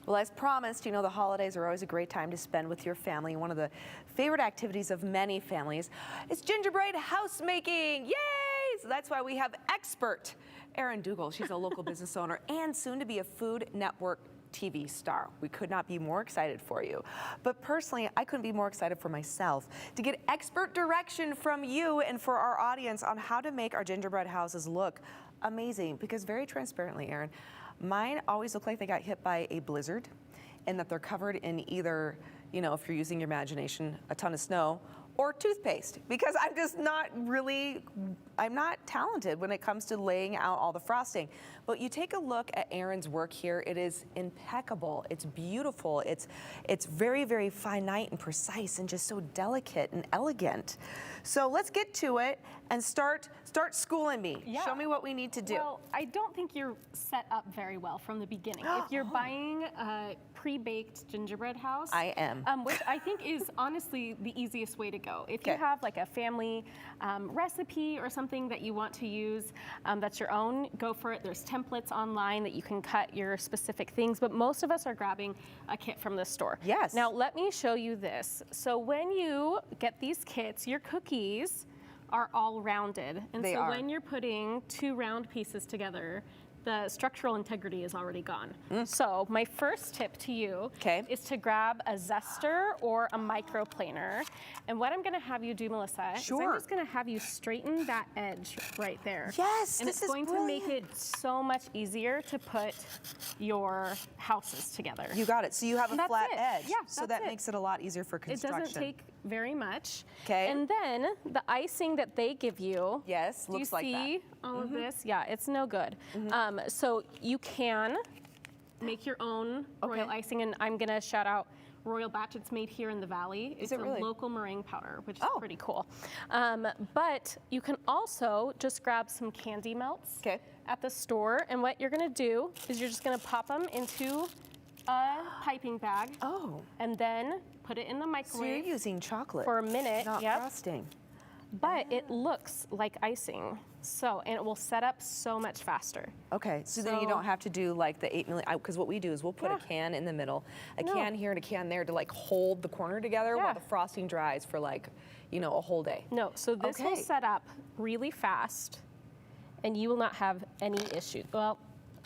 Well, as promised, you know, the holidays are always a great time to spend with your family. One of the favorite activities of many families is gingerbread house making. Yay! So that's why we have expert Erin Dougal. She's a local business owner and soon to be a Food Network TV star. We could not be more excited for you. But personally, I couldn't be more excited for myself to get expert direction from you and for our audience on how to make our gingerbread houses look amazing. Because very transparently, Erin, mine always look like they got hit by a blizzard and that they're covered in either, you know, if you're using your imagination, a ton of snow or toothpaste, because I'm just not really, I'm not talented when it comes to laying out all the frosting. But you take a look at Erin's work here, it is impeccable, it's beautiful, it's very, very finite and precise and just so delicate and elegant. So let's get to it and start schooling me. Yeah. Show me what we need to do. Well, I don't think you're set up very well from the beginning. If you're buying a pre-baked gingerbread house, I am. Which I think is honestly the easiest way to go. If you have like a family recipe or something that you want to use that's your own, go for it. There's templates online that you can cut your specific things, but most of us are grabbing a kit from the store. Yes. Now let me show you this. So when you get these kits, your cookies are all rounded. And so when you're putting two round pieces together, the structural integrity is already gone. So my first tip to you is to grab a zester or a microplaner. And what I'm gonna have you do, Melissa, is I'm just gonna have you straighten that edge right there. Yes, and it's going to make it so much easier to put your houses together. You got it. So you have a flat edge. Yeah, so that makes it a lot easier for construction. It doesn't take very much. Okay. And then the icing that they give you. Yes, looks like that. Do you see all of this? Yeah, it's no good. So you can make your own royal icing, and I'm gonna shout out Royal Batch. It's made here in the Valley. It's a local meringue powder, which is pretty cool. But you can also just grab some candy melts at the store, and what you're gonna do is you're just gonna pop them into a piping bag. And then put it in the microwave. So you're using chocolate for a minute. Not frosting. But it looks like icing. So, and it will set up so much faster. Okay, so then you don't have to do like the 8 million, because what we do is we'll put a can in the middle, a can here and a can there to like hold the corner together while the frosting dries for like, you know, a whole day. No, so this will set up really fast and you will not have any issues. Well,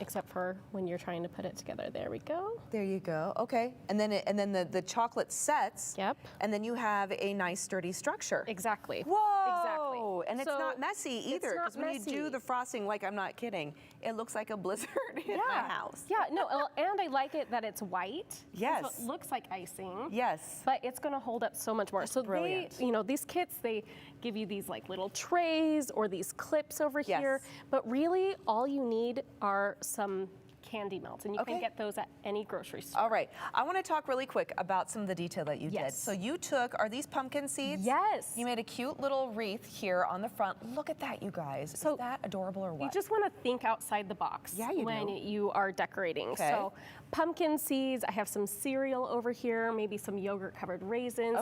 except for when you're trying to put it together. There we go. There you go. Okay, and then the chocolate sets. Yep. And then you have a nice sturdy structure. Exactly. Whoa. Exactly. And it's not messy either, because when you do the frosting, like I'm not kidding, it looks like a blizzard in my house. Yeah. No. And I like it that it's white. Yes. So it looks like icing. Yes. But it's going to hold up so much more. That's so brilliant. they, you know, these kits, they give you these like little trays or these clips over here. But really, all you need are some candy melts, and you can get those at any grocery store. All right, I want to talk really quick about some of the detail that you did. So you took, are these pumpkin seeds? Yes. You made a cute little wreath here on the front. Look at that, you guys. So is that adorable or what? You just want to think outside the box when you are decorating. So pumpkin seeds, I have some cereal over here, maybe some yogurt covered raisins.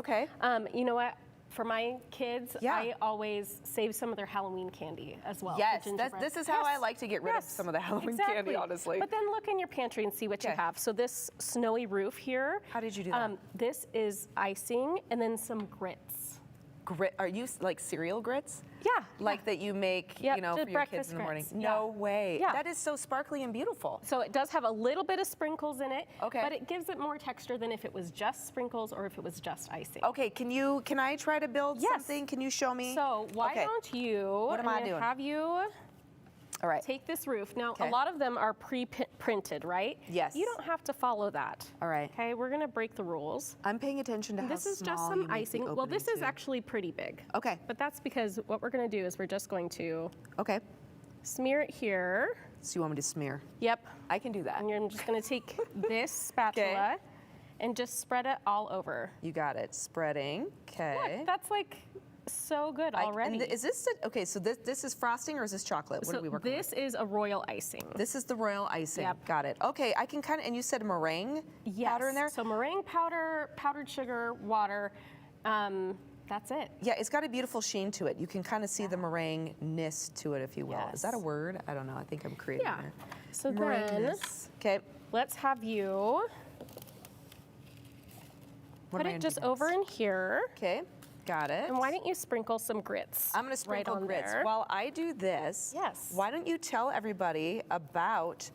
You know what? For my kids, I always save some of their Halloween candy as well. Yes, this is how I like to get rid of some of the Halloween candy, honestly. But then look in your pantry and see what you have. So this snowy roof here. How did you do that? This is icing and then some grits. Are you like cereal grits? Yeah. Like that you make, you know, for your kids in the morning? No way. That is so sparkly and beautiful. So it does have a little bit of sprinkles in it, but it gives it more texture than if it was just sprinkles or if it was just icing. Okay, can I try to build something? Can you show me? So why don't you, what am I doing? Have you take this roof. Now, a lot of them are pre-printed, right? Yes. You don't have to follow that. All right. Okay, we're gonna break the rules. I'm paying attention to how this is just some icing. Well, this is actually pretty big. Okay. But that's because what we're gonna do is we're just going to smear it here. So you want me to smear? Yep. I can do that. And you're just gonna take this spatula and just spread it all over. You got it. Spreading. Okay. Look, that's like so good already. Is this okay? So this is frosting or is this chocolate? What are we working with? This is a royal icing. This is the royal icing. Got it. Okay, I can kind of. And you said meringue powder in there. So meringue powder, powdered sugar, water. That's it. Yeah, it's got a beautiful sheen to it. You can kind of see the meringue-ness to it, if you will. Is that a word? I don't know. I think I'm creating there. So then, okay. let's have you put it just over in here. Okay, got it. And why don't you sprinkle some grits? I'm going to sprinkle grits. There. While I do this, yes. Why don't you tell everybody about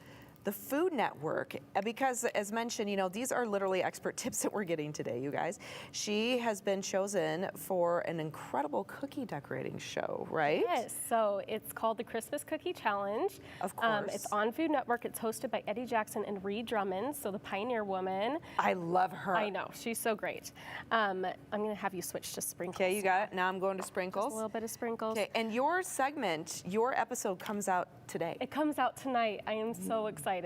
the Food Network? Because as mentioned, these are literally expert tips that we're getting today, you guys. She has been chosen for an incredible cookie decorating show, right? Yes, so it's called the Christmas Cookie Challenge. Of course. It's on Food Network. It's hosted by Eddie Jackson and Ree Drummond, so the Pioneer Woman. I love her. I know, she's so great. I'm gonna have you switch to sprinkles. Okay, you got it. Now I'm going to sprinkles. Just a little bit of sprinkles. Okay, and your segment, your episode comes out today. It comes out tonight. I am so excited.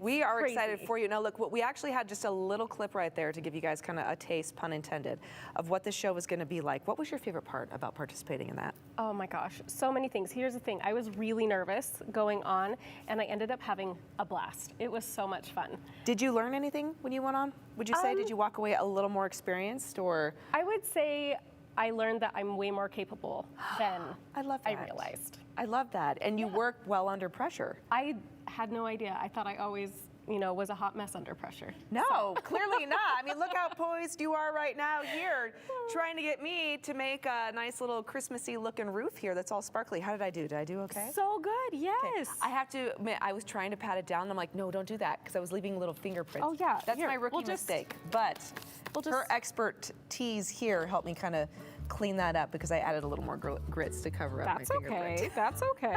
We are crazy. excited for you. Now look, we actually had just a little clip right there to give you guys kind of a taste, pun intended, of what the show was going to be like. What was your favorite part about participating in that? Oh my gosh, so many things. Here's the thing, I was really nervous going on, and I ended up having a blast. It was so much fun. Did you learn anything when you went on? Would you say, did you walk away a little more experienced, or? I would say I learned that I'm way more capable than I realized. I love that. And you work well under pressure. I had no idea. I thought I always, was a hot mess under pressure. No, clearly not. I mean, look how poised you are right now here, trying to get me to make a nice little Christmassy looking roof here that's all sparkly. How did I do? Did I do okay? So good, yes. Okay. I have to admit, I was trying to pat it down, and I'm like, no, don't do that, because I was leaving little fingerprints. Oh, yeah. That's my rookie mistake. But her expertise here helped me kind of clean that up, because I added a little more grits to cover up my fingerprint. That's okay.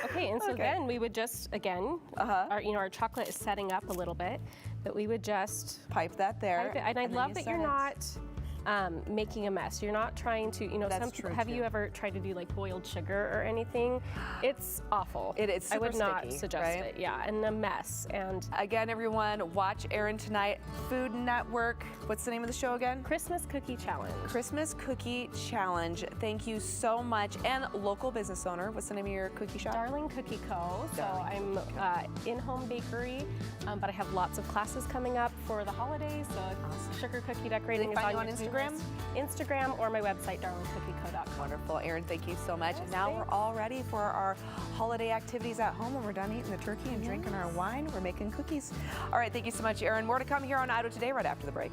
Okay, and so then we would just, again, our chocolate is setting up a little bit, but we would just pipe that there. And I love that you're not making a mess. You're not trying to, have you ever tried to do like boiled sugar or anything? It's awful. It's super I would not sticky, suggest it. Yeah, and a mess. And again, everyone, watch Erin tonight. Food Network. What's the name of the show again? Christmas Cookie Challenge. Christmas Cookie Challenge. Thank you so much. And local business owner. What's the name of your cookie shop? Darling Cookie Co. So I'm in-home bakery, but I have lots of classes coming up for the holidays. So sugar cookie decorating is on Instagram. Instagram or my website, darlingcookieko.com. Wonderful. Erin, thank you so much. Yes, now we're all ready for our holiday activities at home. When we're done eating the turkey and drinking our wine, we're making cookies. All right, thank you so much, Erin. More to come here on Idaho Today right after the break.